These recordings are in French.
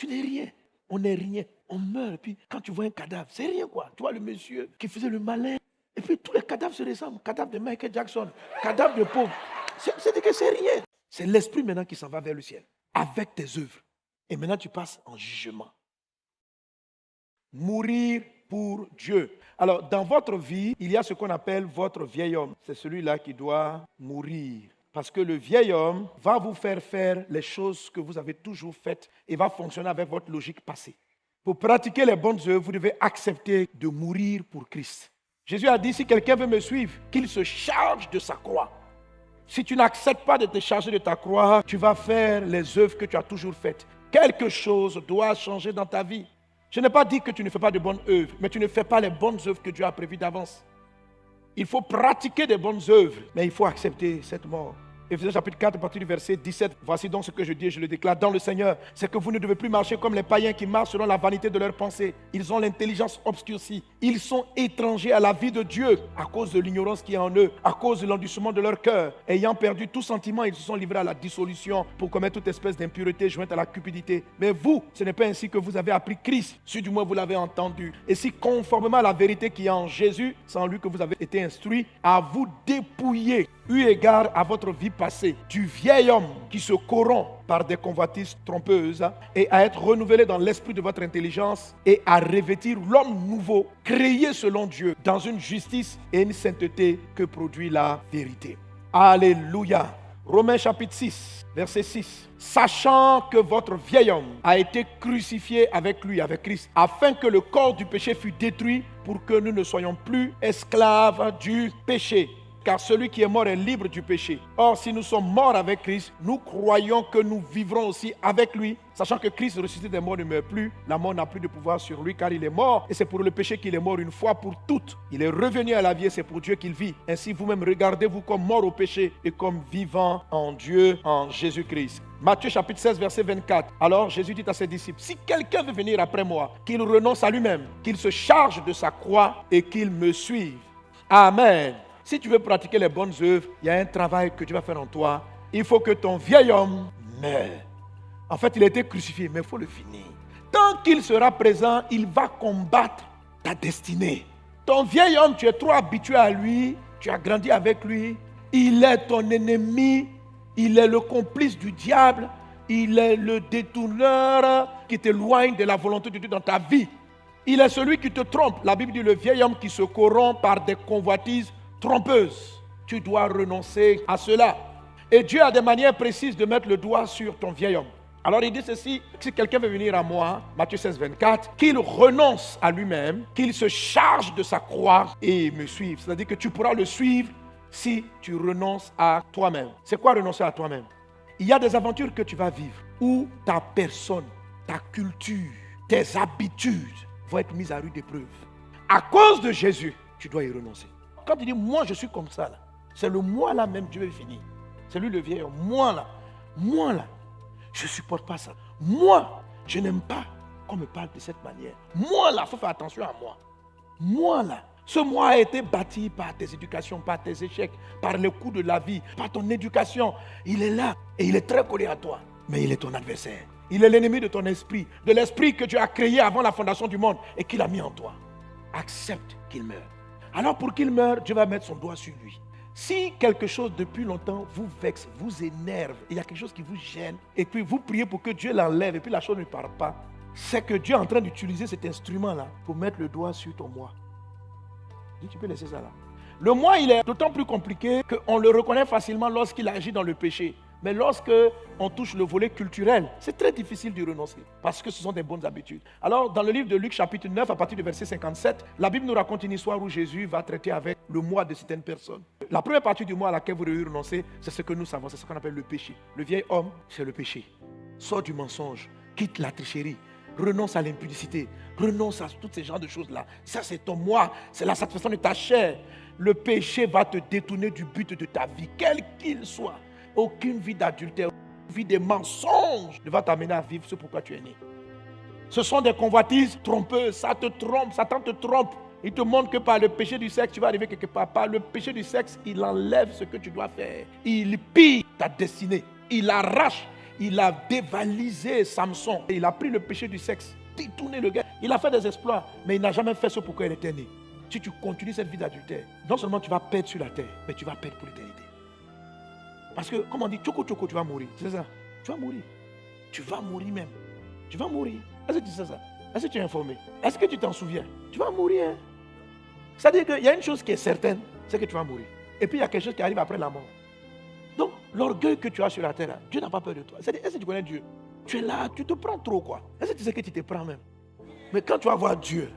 Tu n'es rien. On n'est rien. On meurt. Et puis, quand tu vois un cadavre, c'est rien quoi. Tu vois le monsieur qui faisait le malin. Et puis, tous les cadavres se ressemblent. Cadavre de Michael Jackson. Cadavre de pauvre. C'est que c'est rien. C'est l'esprit maintenant qui s'en va vers le ciel. Avec tes œuvres. Et maintenant, tu passes en jugement. Mourir pour Dieu. Alors, dans votre vie, il y a ce qu'on appelle votre vieil homme. C'est celui-là qui doit mourir. Parce que le vieil homme va vous faire les choses que vous avez toujours faites et va fonctionner avec votre logique passée. Pour pratiquer les bonnes œuvres, vous devez accepter de mourir pour Christ. Jésus a dit, si quelqu'un veut me suivre, qu'il se charge de sa croix. Si tu n'acceptes pas de te charger de ta croix, tu vas faire les œuvres que tu as toujours faites. Quelque chose doit changer dans ta vie. Je n'ai pas dit que tu ne fais pas de bonnes œuvres, mais tu ne fais pas les bonnes œuvres que Dieu a prévues d'avance. Il faut pratiquer des bonnes œuvres, mais il faut accepter cette mort. Éphésiens chapitre 4, à partir du verset 17. Voici donc ce que je dis et je le déclare dans le Seigneur. C'est que vous ne devez plus marcher comme les païens qui marchent selon la vanité de leurs pensées. Ils ont l'intelligence obscurcie. Ils sont étrangers à la vie de Dieu à cause de l'ignorance qui est en eux, à cause de l'endurcissement de leur cœur. Ayant perdu tout sentiment, ils se sont livrés à la dissolution pour commettre toute espèce d'impureté jointe à la cupidité. Mais vous, ce n'est pas ainsi que vous avez appris Christ, si du moins vous l'avez entendu. Et si conformément à la vérité qui est en Jésus, c'est en lui que vous avez été instruits, à vous dépouiller, eu égard à votre vie passée, du vieil homme qui se corrompt par des convoitises trompeuses et à être renouvelé dans l'esprit de votre intelligence et à revêtir l'homme nouveau, créé selon Dieu, dans une justice et une sainteté que produit la vérité. Alléluia. Romains chapitre 6, verset 6. Sachant que votre vieil homme a été crucifié avec lui, avec Christ, afin que le corps du péché fût détruit pour que nous ne soyons plus esclaves du péché. Car celui qui est mort est libre du péché. Or, si nous sommes morts avec Christ, nous croyons que nous vivrons aussi avec lui. Sachant que Christ ressuscité des morts ne meurt plus, la mort n'a plus de pouvoir sur lui car il est mort. Et c'est pour le péché qu'il est mort une fois pour toutes. Il est revenu à la vie et c'est pour Dieu qu'il vit. Ainsi vous-même regardez-vous comme mort au péché et comme vivant en Dieu, en Jésus-Christ. Matthieu chapitre 16, verset 24. Alors Jésus dit à ses disciples, si quelqu'un veut venir après moi, qu'il renonce à lui-même, qu'il se charge de sa croix et qu'il me suive. Amen. Si tu veux pratiquer les bonnes œuvres, il y a un travail que Dieu va faire en toi. Il faut que ton vieil homme meure. En fait, il a été crucifié, mais il faut le finir. Tant qu'il sera présent, il va combattre ta destinée. Ton vieil homme, tu es trop habitué à lui, tu as grandi avec lui. Il est ton ennemi, il est le complice du diable, il est le détourneur qui t'éloigne de la volonté de Dieu dans ta vie. Il est celui qui te trompe. La Bible dit le vieil homme qui se corrompt par des convoitises trompeuse. Tu dois renoncer à cela. Et Dieu a des manières précises de mettre le doigt sur ton vieil homme. Alors il dit ceci, si quelqu'un veut venir à moi, Matthieu 16, 24, qu'il renonce à lui-même, qu'il se charge de sa croix et me suive. C'est-à-dire que tu pourras le suivre si tu renonces à toi-même. C'est quoi renoncer à toi-même? Il y a des aventures que tu vas vivre où ta personne, ta culture, tes habitudes vont être mises à rude épreuve. À cause de Jésus, tu dois y renoncer. Quand tu dis, moi je suis comme ça, là, c'est le moi là même, Dieu veut finir. C'est lui le vieil homme. Moi là, je ne supporte pas ça. Moi, je n'aime pas qu'on me parle de cette manière. Moi là, il faut faire attention à moi. Moi là, ce moi a été bâti par tes éducations, par tes échecs, par les coups de la vie, par ton éducation. Il est là et il est très collé à toi. Mais il est ton adversaire. Il est l'ennemi de ton esprit, de l'esprit que tu as créé avant la fondation du monde et qu'il a mis en toi. Accepte qu'il meure. Alors pour qu'il meure, Dieu va mettre son doigt sur lui. Si quelque chose depuis longtemps vous vexe, vous énerve, il y a quelque chose qui vous gêne, et puis vous priez pour que Dieu l'enlève, et puis la chose ne part pas, c'est que Dieu est en train d'utiliser cet instrument-là pour mettre le doigt sur ton moi. Dis, tu peux laisser ça là. Le moi, il est d'autant plus compliqué qu'on le reconnaît facilement lorsqu'il agit dans le péché. Mais lorsque on touche le volet culturel, c'est très difficile d'y renoncer parce que ce sont des bonnes habitudes. Alors, dans le livre de Luc, chapitre 9, à partir du verset 57, la Bible nous raconte une histoire où Jésus va traiter avec le moi de certaines personnes. La première partie du moi à laquelle vous devez renoncer, c'est ce que nous savons, c'est ce qu'on appelle le péché. Le vieil homme, c'est le péché. Sors du mensonge, quitte la tricherie, renonce à l'impudicité, renonce à tous ces genres de choses-là. Ça, c'est ton moi, c'est la satisfaction de ta chair. Le péché va te détourner du but de ta vie, quel qu'il soit. Aucune vie d'adultère, aucune vie de mensonges ne va t'amener à vivre ce pourquoi tu es né. Ce sont des convoitises trompeuses, ça te trompe, Satan te trompe. Il te montre que par le péché du sexe, tu vas arriver quelque part. Par le péché du sexe, il enlève ce que tu dois faire. Il pille ta destinée, il arrache, Il a dévalisé Samson. Et il a pris le péché du sexe, détourné le gars. Il a fait des exploits, mais il n'a jamais fait ce pourquoi il était né. Si tu continues cette vie d'adultère, non seulement tu vas perdre sur la terre, mais tu vas perdre pour l'éternité. Parce que, comme on dit, tchoko tchoko, tu vas mourir. C'est ça. Tu vas mourir. Tu vas mourir même. Tu vas mourir. Est-ce que tu sais ça? Est-ce que tu es informé? Est-ce que tu t'en souviens? Tu vas mourir. Hein? C'est-à-dire qu'il y a une chose qui est certaine, c'est que tu vas mourir. Et puis il y a quelque chose qui arrive après la mort. Donc, l'orgueil que tu as sur la terre, là, Dieu n'a pas peur de toi. C'est-à-dire, est-ce que tu connais Dieu? Tu es là, tu te prends trop, quoi. Est-ce que tu sais que tu te prends même? Mais quand tu vas voir Dieu,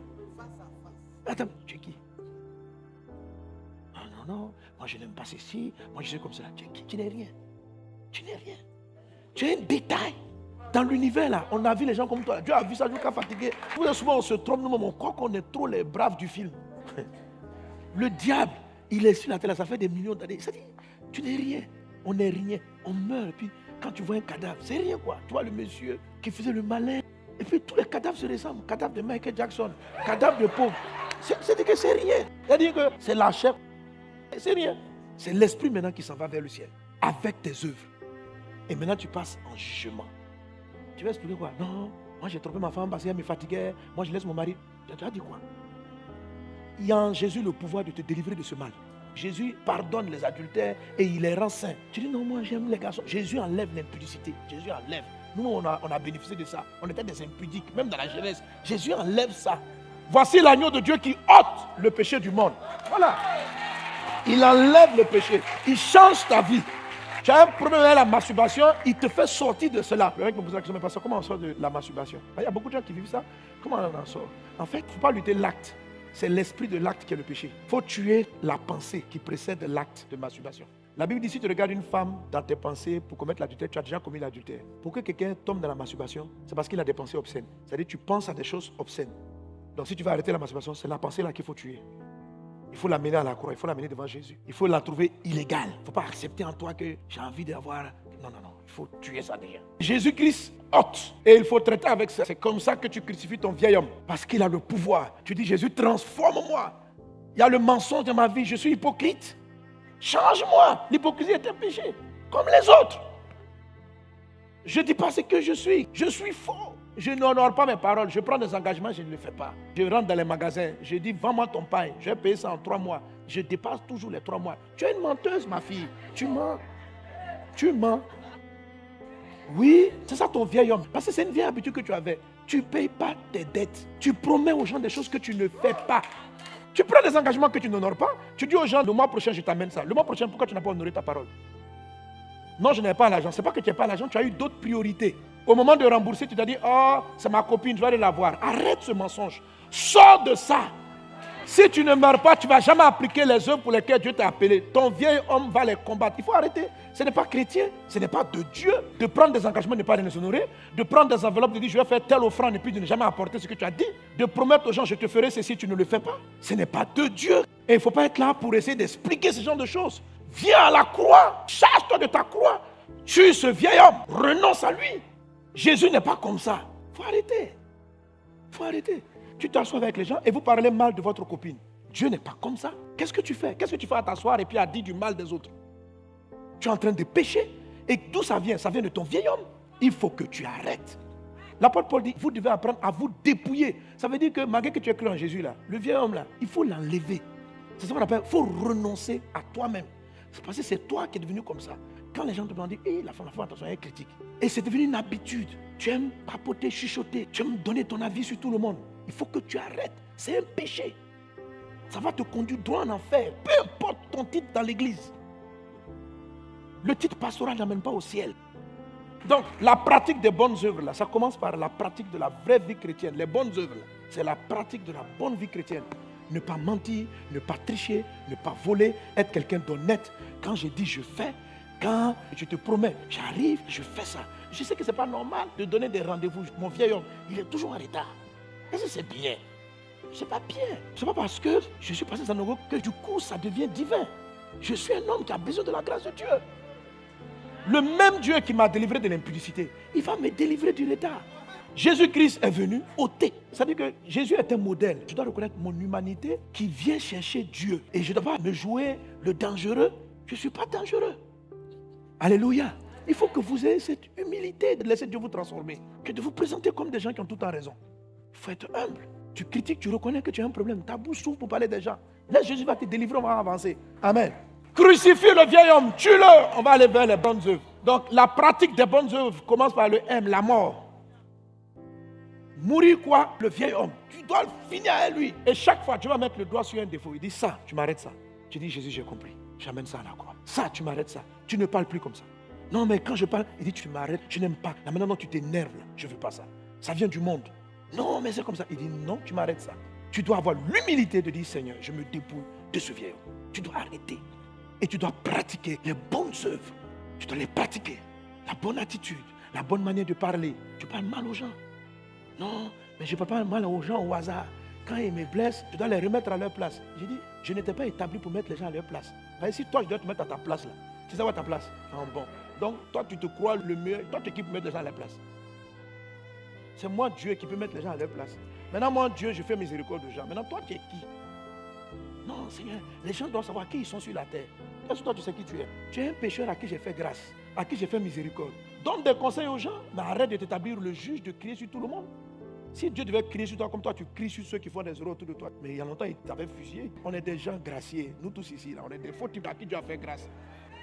attends, tu es qui? Non, moi je n'aime pas ceci, moi je suis comme ça. Tu es qui? Tu n'es rien. Tu n'es rien. Tu es un détail. Dans l'univers là, on a vu les gens comme toi. Dieu a vu ça jusqu'à fatiguer. Souvent on se trompe nous-mêmes, on croit qu'on est trop les braves du film. Le diable, il est sur la terre, ça fait des millions d'années. Ça dit, tu n'es rien. On n'est rien. On meurt. Et puis quand tu vois un cadavre, c'est rien quoi. Tu vois le monsieur qui faisait le malin. Et puis tous les cadavres se ressemblent. Cadavre de Michael Jackson, cadavre de pauvre. C'est-à-dire que c'est rien. C'est-à-dire que c'est la chair. C'est rien. C'est l'esprit maintenant qui s'en va vers le ciel. Avec tes œuvres. Et maintenant tu passes en jugement. Tu vas expliquer quoi? Non, moi j'ai trompé ma femme parce qu'elle me fatiguait. Moi je laisse mon mari. Tu as dit quoi? Il y a en Jésus le pouvoir de te délivrer de ce mal. Jésus pardonne les adultères et il les rend saints. Tu dis non, moi j'aime les garçons. Jésus enlève l'impudicité. Jésus enlève. Nous on a bénéficié de ça. On était des impudiques, même dans la jeunesse. Jésus enlève ça. Voici l'agneau de Dieu qui ôte le péché du monde. Voilà. Il enlève le péché. Il change ta vie. Tu as un problème avec la masturbation, il te fait sortir de cela. Le mec me pose la question, mais pasteur, comment on sort de la masturbation? Il y a beaucoup de gens qui vivent ça. Comment on en sort? En fait, il ne faut pas lutter l'acte. C'est l'esprit de l'acte qui est le péché. Il faut tuer la pensée qui précède l'acte de masturbation. La Bible dit, si tu regardes une femme dans tes pensées pour commettre l'adultère, tu as déjà commis l'adultère. Pour que quelqu'un tombe dans la masturbation, c'est parce qu'il a des pensées obscènes. C'est-à-dire que tu penses à des choses obscènes. Donc si tu veux arrêter la masturbation, c'est la pensée là qu'il faut tuer. Il faut l'amener à la croix, il faut l'amener devant Jésus. Il faut la trouver illégale. Il ne faut pas accepter en toi que j'ai envie d'avoir... Non, il faut tuer ça déjà. Jésus-Christ ôte et il faut traiter avec ça. C'est comme ça que tu crucifies ton vieil homme. Parce qu'il a le pouvoir. Tu dis, Jésus, transforme-moi. Il y a le mensonge dans ma vie, je suis hypocrite. Change-moi. L'hypocrisie est un péché, comme les autres. Je ne dis pas ce que je suis faux. Je n'honore pas mes paroles, je prends des engagements, je ne le fais pas. Je rentre dans les magasins, je dis, vends-moi ton pain, je vais payer ça en 3 mois. Je dépasse toujours les 3 mois. Tu es une menteuse, ma fille. Tu mens. Tu mens. Oui, c'est ça ton vieil homme. Parce que c'est une vieille habitude que tu avais. Tu ne payes pas tes dettes. Tu promets aux gens des choses que tu ne fais pas. Tu prends des engagements que tu n'honores pas. Tu dis aux gens, le mois prochain, je t'amène ça. Le mois prochain, pourquoi tu n'as pas honoré ta parole? Non, je n'ai pas l'argent. Ce n'est pas que tu n'as pas l'argent, tu as eu d'autres priorités. Au moment de rembourser, tu t'as dit, oh, c'est ma copine, je vais aller la voir. Arrête ce mensonge. Sors de ça. Si tu ne meurs pas, tu ne vas jamais appliquer les œuvres pour lesquelles Dieu t'a appelé. Ton vieil homme va les combattre. Il faut arrêter. Ce n'est pas chrétien, ce n'est pas de Dieu de prendre des engagements et de ne pas les honorer, de prendre des enveloppes, de dire je vais faire telle offrande et puis de ne jamais apporter ce que tu as dit, de promettre aux gens je te ferai ceci, tu ne le fais pas. Ce n'est pas de Dieu. Et il ne faut pas être là pour essayer d'expliquer ce genre de choses. Viens à la croix, charge-toi de ta croix, tue ce vieil homme, renonce à lui. Jésus n'est pas comme ça. Il faut arrêter. Il faut arrêter. Tu t'assois avec les gens et vous parlez mal de votre copine. Dieu n'est pas comme ça. Qu'est-ce que tu fais? Qu'est-ce que tu fais à t'asseoir et puis à dire du mal des autres? Tu es en train de pécher. Et d'où ça vient? Ça vient de ton vieil homme. Il faut que tu arrêtes. L'apôtre Paul dit, vous devez apprendre à vous dépouiller. Ça veut dire que malgré que tu es cru en Jésus là, le vieil homme là, il faut l'enlever. C'est ce qu'on appelle, il faut renoncer à toi-même. C'est parce que c'est toi qui es devenu comme ça. Quand les gens te demandent, la femme, attention, elle est critique. Et c'est devenu une habitude. Tu aimes papoter, chuchoter. Tu aimes donner ton avis sur tout le monde. Il faut que tu arrêtes. C'est un péché. Ça va te conduire droit en enfer. Peu importe ton titre dans l'église. Le titre pastoral n'amène pas au ciel. Donc, la pratique des bonnes œuvres, là, ça commence par la pratique de la vraie vie chrétienne. Les bonnes œuvres, là, c'est la pratique de la bonne vie chrétienne. Ne pas mentir, ne pas tricher, ne pas voler, être quelqu'un d'honnête. Quand je dis je fais, quand je te promets, j'arrive, je fais ça. Je sais que ce n'est pas normal de donner des rendez-vous. Mon vieil homme, il est toujours en retard. Est-ce que c'est bien? C'est pas bien. C'est pas parce que je suis passé dans nos que du coup ça devient divin. Je suis un homme qui a besoin de la grâce de Dieu. Le même Dieu qui m'a délivré de l'impudicité, il va me délivrer du retard. Jésus-Christ est venu ôter. C'est-à-dire que Jésus est un modèle. Je dois reconnaître mon humanité qui vient chercher Dieu. Et je ne dois pas me jouer le dangereux. Je ne suis pas dangereux. Alléluia. Il faut que vous ayez cette humilité de laisser Dieu vous transformer, que de vous présenter comme des gens qui ont tout le temps raison. Il faut être humble. Tu critiques, tu reconnais que tu as un problème. Ta bouche s'ouvre pour parler des gens. Là, Jésus va te délivrer, on va avancer. Amen. Crucifie le vieil homme, tue-le. On va aller vers les bonnes œuvres. Donc, la pratique des bonnes œuvres commence par le M, la mort. Mourir quoi? Le vieil homme. Tu dois le finir avec lui. Et chaque fois, tu vas mettre le doigt sur un défaut. Il dit ça, tu m'arrêtes ça. Tu dis, Jésus, j'ai compris. J'amène ça à la croix. Ça, tu m'arrêtes ça. Tu ne parles plus comme ça. Non, mais quand je parle, il dit, tu m'arrêtes, je n'aime pas. Là, maintenant, tu t'énerves. Je ne veux pas ça. Ça vient du monde. Non, mais c'est comme ça. Il dit, non, tu m'arrêtes ça. Tu dois avoir l'humilité de dire, Seigneur, je me dépouille de ce vieil homme. Tu dois arrêter. Et tu dois pratiquer les bonnes œuvres. Tu dois les pratiquer. La bonne attitude, la bonne manière de parler. Tu parles mal aux gens. Non, mais je ne parle pas mal aux gens au hasard. Quand ils me blessent, je dois les remettre à leur place. J'ai dit, je n'étais pas établi pour mettre les gens à leur place. Mais si toi, je dois te mettre à ta place là. Tu sais où est ta place? Ah, bon. Donc, toi, tu te crois le meilleur. Toi, tu es qui peux mettre les gens à leur place. C'est moi, Dieu, qui peut mettre les gens à leur place. Maintenant, moi, Dieu, je fais miséricorde aux gens. Maintenant, toi, tu es qui? Non, Seigneur, les gens doivent savoir qui ils sont sur la terre. Est-ce que toi, tu sais qui tu es? Tu es un pécheur à qui j'ai fait grâce, à qui j'ai fait miséricorde. Donne des conseils aux gens, mais arrête de t'établir le juge, de crier sur tout le monde. Si Dieu devait crier sur toi comme toi, tu cries sur ceux qui font des erreurs autour de toi. Mais il y a longtemps, il t'avait fusillé. On est des gens graciés. Nous tous ici, là, on est des faux types à qui Dieu a fait grâce.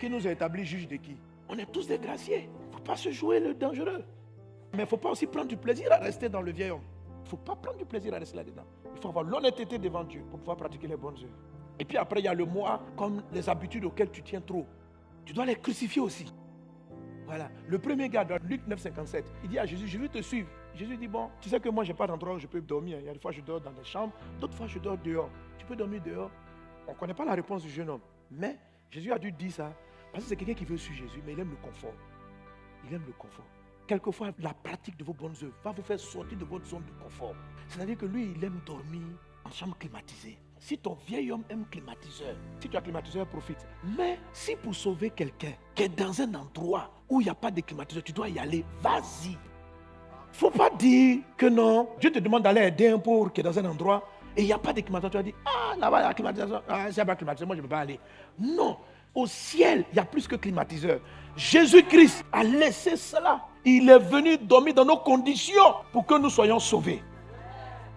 Qui nous a établis juge de qui? On est tous des graciés. Il ne faut pas se jouer le dangereux. Mais il ne faut pas aussi prendre du plaisir à rester dans le vieil homme. Il ne faut pas prendre du plaisir à rester là-dedans. Il faut avoir l'honnêteté devant Dieu pour pouvoir pratiquer les bonnes œuvres. Et puis après, il y a le moi, comme les habitudes auxquelles tu tiens trop. Tu dois les crucifier aussi. Voilà. Le premier gars, dans Luc 9, 57, il dit à Jésus, je veux te suivre. Jésus dit, bon, tu sais que moi, je n'ai pas d'endroit où je peux dormir. Il y a des fois, je dors dans des chambres. D'autres fois, je dors dehors. Tu peux dormir dehors. On ne connaît pas la réponse du jeune homme. Mais Jésus a dû dire ça. Parce que c'est quelqu'un qui veut suivre Jésus, mais il aime le confort. Il aime le confort. Quelquefois, la pratique de vos bonnes œuvres va vous faire sortir de votre zone de confort. C'est-à-dire que lui, il aime dormir en chambre climatisée. Si ton vieil homme aime climatiseur, si tu as climatiseur, profite. Mais si pour sauver quelqu'un qui est dans un endroit où il n'y a pas de climatiseur, tu dois y aller, vas-y. Il ne faut pas dire que non. Dieu te demande d'aller aider un pauvre qui est dans un endroit et il n'y a pas de climatiseur. Tu vas dire, ah, là-bas, il y a climatiseur. Ah, s'il n'y a pas de climatiseur, moi, je ne peux pas aller. Non. Au ciel, il y a plus que climatiseur. Jésus-Christ a laissé cela. Il est venu dormir dans nos conditions pour que nous soyons sauvés.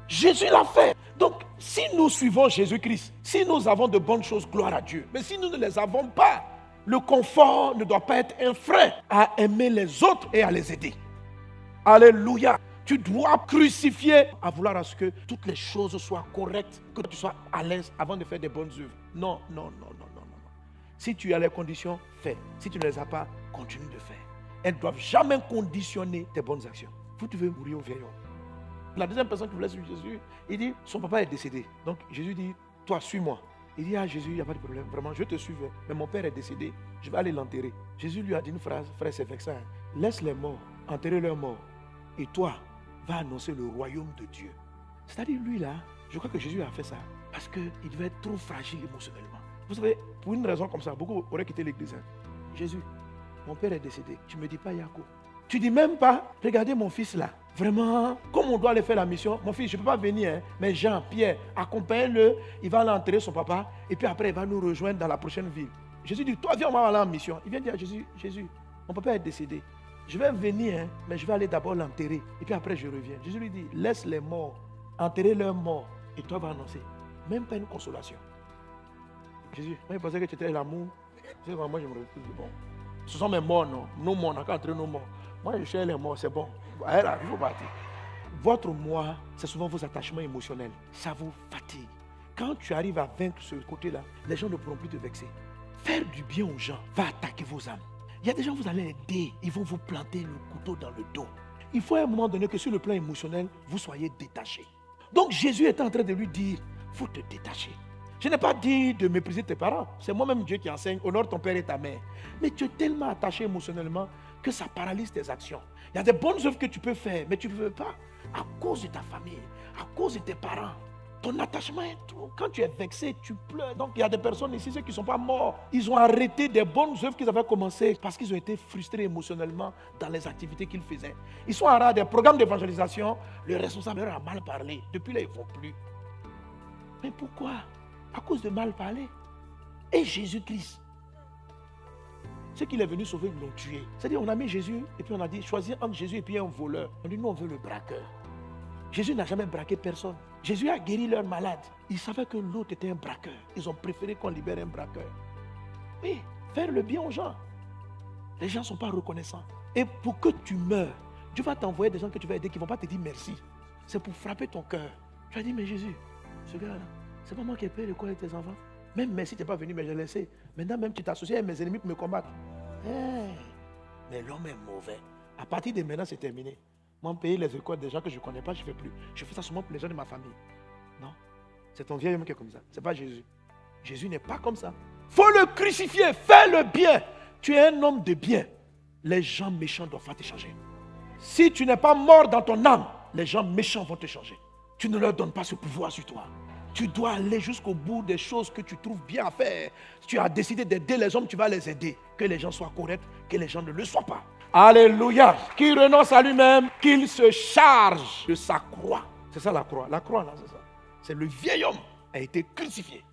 Jésus l'a fait. Donc, si nous suivons Jésus-Christ, si nous avons de bonnes choses, gloire à Dieu. Mais si nous ne les avons pas, le confort ne doit pas être un frein à aimer les autres et à les aider. Alléluia. Tu dois crucifier à vouloir à ce que toutes les choses soient correctes, que tu sois à l'aise avant de faire des bonnes œuvres. Non, non, non, non, non, non. Si tu as les conditions, fais. Si tu ne les as pas, continue de faire. Elles ne doivent jamais conditionner tes bonnes actions. Vous devez mourir au vieil homme. La deuxième personne qui voulait suivre Jésus, il dit, son papa est décédé. Donc Jésus dit, toi, suis-moi. Il dit, ah Jésus, il n'y a pas de problème. Vraiment, je te suivrai. Mais mon père est décédé. Je vais aller l'enterrer. Jésus lui a dit une phrase, frère, c'est vexant. Laisse les morts, enterrer leurs morts. Et toi, va annoncer le royaume de Dieu. C'est-à-dire, lui là, je crois que Jésus a fait ça parce qu'il devait être trop fragile émotionnellement. Vous savez, pour une raison comme ça, beaucoup auraient quitté l'église. Jésus, mon père est décédé. Tu ne me dis pas, Yaco. Tu ne dis même pas, regardez mon fils là. Vraiment, comme on doit aller faire la mission, mon fils, je ne peux pas venir, mais Jean, Pierre, accompagne-le, il va aller enterrer son papa, et puis après, il va nous rejoindre dans la prochaine ville. Jésus dit, toi, viens, on va aller en mission. Il vient dire à Jésus, Jésus, mon papa est décédé. Je vais venir, mais je vais aller d'abord l'enterrer, et puis après, je reviens. Jésus lui dit, laisse les morts, enterrer leurs morts, et toi, va annoncer. Même pas une consolation. Jésus, moi, je pensais que tu étais l'amour. Moi, je me retrouve, bon. Ce sont mes morts, non. Nos morts, on n'a qu'à entrer nos morts. Moi, je cherche les morts, c'est bon. Là, il faut partir. Votre moi, c'est souvent vos attachements émotionnels. Ça vous fatigue. Quand tu arrives à vaincre ce côté-là, les gens ne pourront plus te vexer. Faire du bien aux gens va attaquer vos âmes. Il y a des gens, vous allez aider, ils vont vous planter le couteau dans le dos. Il faut à un moment donné que sur le plan émotionnel, vous soyez détaché. Donc Jésus est en train de lui dire, il faut te détacher. Je n'ai pas dit de mépriser tes parents. C'est moi-même Dieu qui enseigne, honore ton père et ta mère. Mais tu es tellement attaché émotionnellement que ça paralyse tes actions. Il y a des bonnes œuvres que tu peux faire, mais tu ne veux pas à cause de ta famille, à cause de tes parents. Ton attachement est trop. Quand tu es vexé, tu pleures. Donc il y a des personnes ici, ceux qui ne sont pas morts, ils ont arrêté des bonnes œuvres qu'ils avaient commencé parce qu'ils ont été frustrés émotionnellement dans les activités qu'ils faisaient. Ils sont en des programmes d'évangélisation, le responsable leur a mal parlé. Depuis là, ils ne vont plus. Mais pourquoi? À cause de mal parler. Et Jésus-Christ. Ceux qu'il est venu sauver l'ont tué. C'est-à-dire, on a mis Jésus et puis on a dit, choisis entre Jésus et puis un voleur. On dit, nous, on veut le braqueur. Jésus n'a jamais braqué personne. Jésus a guéri leurs malades. Ils savaient que l'autre était un braqueur. Ils ont préféré qu'on libère un braqueur. Oui, faire le bien aux gens. Les gens ne sont pas reconnaissants. Et pour que tu meurs, Dieu va t'envoyer des gens que tu vas aider qui ne vont pas te dire merci. C'est pour frapper ton cœur. Tu vas dire, mais Jésus, ce gars-là, c'est pas moi qui ai payé le corps de tes enfants. Même merci, tu n'es pas venu, mais je l'ai laissé. Maintenant, même tu t'associes avec mes ennemis pour me combattre. Mais l'homme est mauvais. À partir de maintenant, c'est terminé. Moi, payer les écoles des gens que je ne connais pas, je ne fais plus. Je fais ça seulement pour les gens de ma famille. Non. C'est ton vieil homme qui est comme ça. Ce n'est pas Jésus. Jésus n'est pas comme ça. Il faut le crucifier. Fais le bien. Tu es un homme de bien. Les gens méchants doivent pas te changer. Si tu n'es pas mort dans ton âme, les gens méchants vont te changer. Tu ne leur donnes pas ce pouvoir sur toi. Tu dois aller jusqu'au bout des choses que tu trouves bien à faire. Si tu as décidé d'aider les hommes, tu vas les aider. Que les gens soient corrects, que les gens ne le soient pas. Alléluia. Qui renonce à lui-même, qu'il se charge de sa croix. C'est ça la croix. La croix, là, c'est ça. C'est le vieil homme a été crucifié.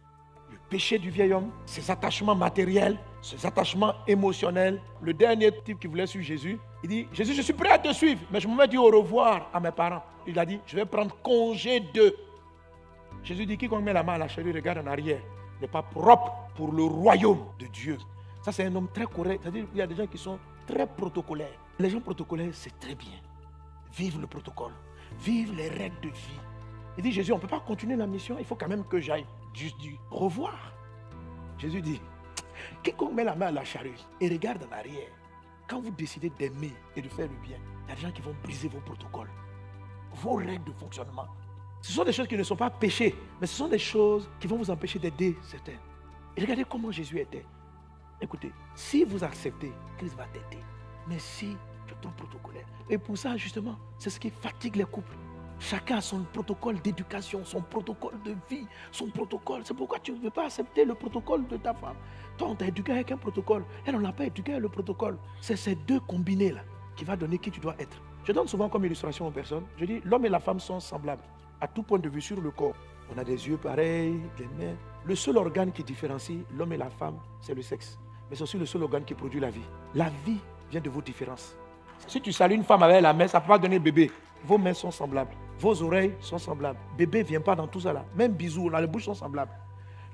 Le péché du vieil homme, ses attachements matériels, ses attachements émotionnels. Le dernier type qui voulait suivre Jésus, il dit, Jésus, je suis prêt à te suivre, mais je me vais dire au revoir à mes parents. Il a dit, je vais prendre congé d'eux. Jésus dit, quiconque met la main à la charrue, regarde en arrière, n'est pas propre pour le royaume de Dieu. Ça, c'est un homme très correct. C'est-à-dire qu'il y a des gens qui sont très protocolaires. Les gens protocolaires, c'est très bien. Vive le protocole. Vive les règles de vie. Il dit, Jésus, on ne peut pas continuer la mission. Il faut quand même que j'aille juste dire au revoir. Jésus dit, quiconque met la main à la charrue et regarde en arrière, quand vous décidez d'aimer et de faire le bien, il y a des gens qui vont briser vos protocoles, vos règles de fonctionnement. Ce sont des choses qui ne sont pas péchés, mais ce sont des choses qui vont vous empêcher d'aider certains. Et regardez comment Jésus était. Écoutez, si vous acceptez, Christ va t'aider. Mais si tu es trop protocolaire. Et pour ça, justement, c'est ce qui fatigue les couples. Chacun a son protocole d'éducation, son protocole de vie, son protocole. C'est pourquoi tu ne veux pas accepter le protocole de ta femme. Toi, on t'a éduqué avec un protocole. Elle, on n'a pas éduqué avec le protocole. C'est ces deux combinés-là qui va donner qui tu dois être. Je donne souvent comme illustration aux personnes. Je dis, l'homme et la femme sont semblables à tout point de vue sur le corps. On a des yeux pareils, des mains. Le seul organe qui différencie l'homme et la femme, c'est le sexe. Mais c'est aussi le seul organe qui produit la vie. La vie vient de vos différences. Si tu salues une femme avec la main, ça ne peut pas donner bébé. Vos mains sont semblables. Vos oreilles sont semblables. Bébé ne vient pas dans tout ça là. Même bisous, là, les bouches sont semblables.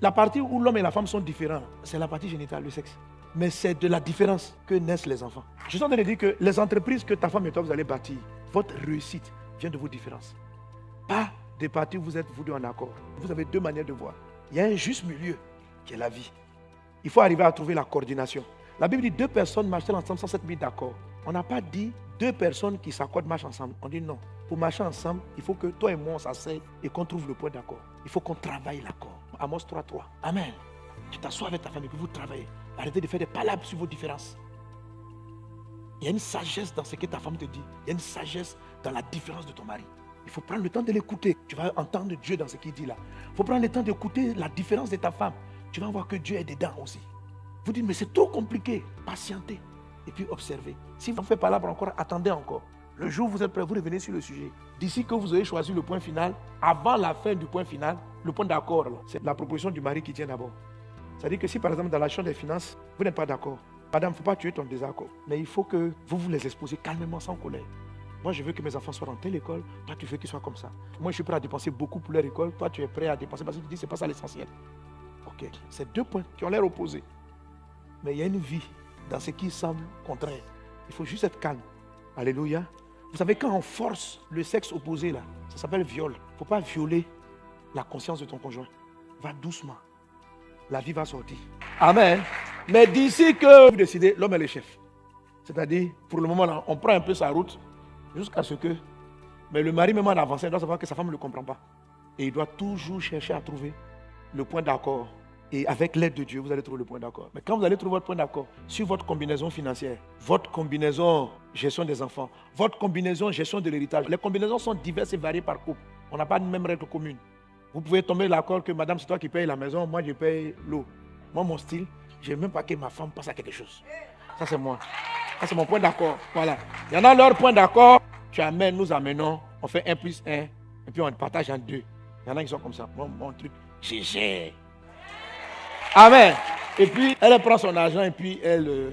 La partie où l'homme et la femme sont différents, c'est la partie génitale, le sexe. Mais c'est de la différence que naissent les enfants. Je suis en train de dire que les entreprises que ta femme et toi vous allez bâtir, votre réussite vient de vos différences. Pas des parties où vous êtes vous deux en accord. Vous avez deux manières de voir. Il y a un juste milieu qui est la vie. Il faut arriver à trouver la coordination. La Bible dit 2 personnes marchent ensemble sans s'être mis d'accord. On n'a pas dit 2 personnes qui s'accordent marchent ensemble. On dit non. Pour marcher ensemble, il faut que toi et moi on s'asseye et qu'on trouve le point d'accord. Il faut qu'on travaille l'accord. Amos 3:3. Amen. Tu t'assois avec ta famille et puis vous travaillez. Arrêtez de faire des palabres sur vos différences. Il y a une sagesse dans ce que ta femme te dit. Il y a une sagesse dans la différence de ton mari. Il faut prendre le temps de l'écouter. Tu vas entendre Dieu dans ce qu'il dit là. Il faut prendre le temps d'écouter la différence de ta femme. Tu vas voir que Dieu est dedans aussi. Vous dites, mais c'est trop compliqué. Patientez et puis observez. Si vous ne faites pas palabre encore, attendez encore. Le jour où vous êtes prêt, vous revenez sur le sujet. D'ici que vous avez choisi le point final, avant la fin du point final, le point d'accord, c'est la proposition du mari qui tient d'abord. C'est-à-dire que si par exemple dans la chambre des finances, vous n'êtes pas d'accord, madame, il ne faut pas tuer ton désaccord. Mais il faut que vous les exposez calmement, sans colère. Moi, je veux que mes enfants soient dans telle école, toi, tu veux qu'ils soient comme ça. Moi, je suis prêt à dépenser beaucoup pour leur école, toi, tu es prêt à dépenser parce que tu dis que ce n'est pas ça l'essentiel. Ok, c'est 2 points qui ont l'air opposés. Mais il y a une vie dans ce qui semble contraire. Il faut juste être calme. Alléluia. Vous savez, quand on force le sexe opposé, là, ça s'appelle viol. Il ne faut pas violer la conscience de ton conjoint. Va doucement. La vie va sortir. Amen. Mais d'ici que vous décidez, l'homme est le chef. C'est-à-dire, pour le moment, là, on prend un peu sa route jusqu'à ce que... Mais le mari, même en avançant, il doit savoir que sa femme ne le comprend pas. Et il doit toujours chercher à trouver le point d'accord. Et avec l'aide de Dieu, vous allez trouver le point d'accord. Mais quand vous allez trouver votre point d'accord sur votre combinaison financière, votre combinaison gestion des enfants, votre combinaison gestion de l'héritage, les combinaisons sont diverses et variées par couple. On n'a pas de même règle commune. Vous pouvez tomber d'accord que madame, c'est toi qui paye la maison, moi je paye l'eau. Moi, mon style, je n'aime même pas que ma femme passe à quelque chose. Ça, c'est moi. Ça, c'est mon point d'accord. Voilà. Il y en a leur point d'accord. Tu amènes, nous amenons, on fait 1 + 1, et puis on partage en 2. Il y en a qui sont comme ça. Mon truc, GG. Amen. Et puis, elle prend son argent et puis elle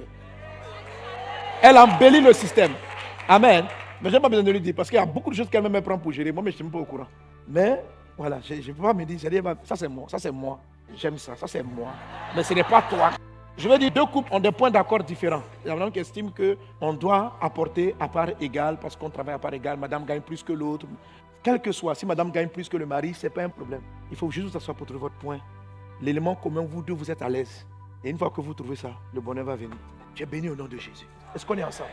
Elle embellit le système. Amen. Mais je n'ai pas besoin de lui dire parce qu'il y a beaucoup de choses qu'elle me prend pour gérer. Moi, mais je ne suis même pas au courant. Mais voilà, je ne peux pas me dire, ça c'est moi, ça c'est moi. J'aime ça, ça c'est moi. Mais ce n'est pas toi. Je veux dire, deux couples ont des points d'accord différents. Il y en a qui estiment qu'on doit apporter à part égale parce qu'on travaille à part égale. Madame gagne plus que l'autre. Quel que soit, si madame gagne plus que le mari, ce n'est pas un problème. Il faut juste vous asseoir pour trouver votre point. L'élément commun, vous deux, vous êtes à l'aise. Et une fois que vous trouvez ça, le bonheur va venir. Tu es béni au nom de Jésus. Est-ce qu'on est ensemble?